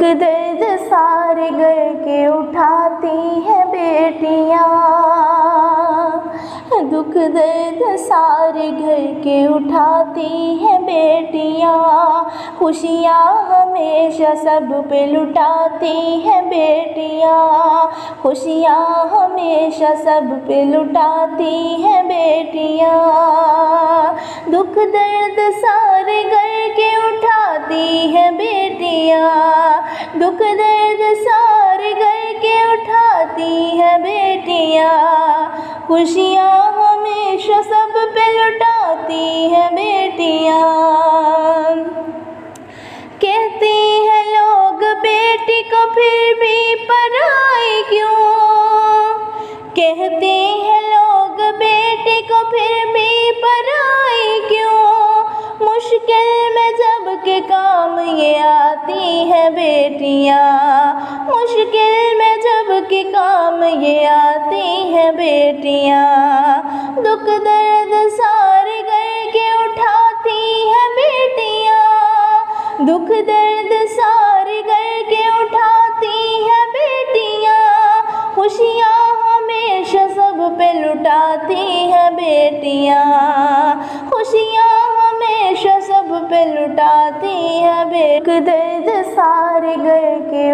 दर्द सारे घर के उठाती हैं बेटियाँ, दुख दर्द सारे घर के उठाती हैं बेटियाँ, खुशियाँ हमेशा सब पे लुटाती हैं बेटियाँ, खुशियाँ हमेशा सब पे लुटाती हैं बेटियाँ, दुख दर्द सारे घर के उठाती हैं बेटियाँ, दुख दर्द सारे घर के उठाती हैं बेटियाँ, खुशियाँ हमेशा सब पे लुटाती हैं बेटियाँ। कहते हैं लोग बेटी को फिर भी पराई क्यों, कहते हैं लोग बेटी को फिर भी पराई क्यों, मुश्किल में जब के काम ये आती हैं बेटियाँ, मुश्किल में जब के काम ये आती हैं बेटियाँ, दुख दर्द सारे घर के उठाती हैं बेटियाँ, दुख दर्द सारे घर के उठाती हैं बेटियाँ, खुशियाँ हमेशा सब पे लुटाती हैं बेटियाँ, खुशियाँ हमेशा सब पे लुटाती हैं दुख दर्द सारे घर के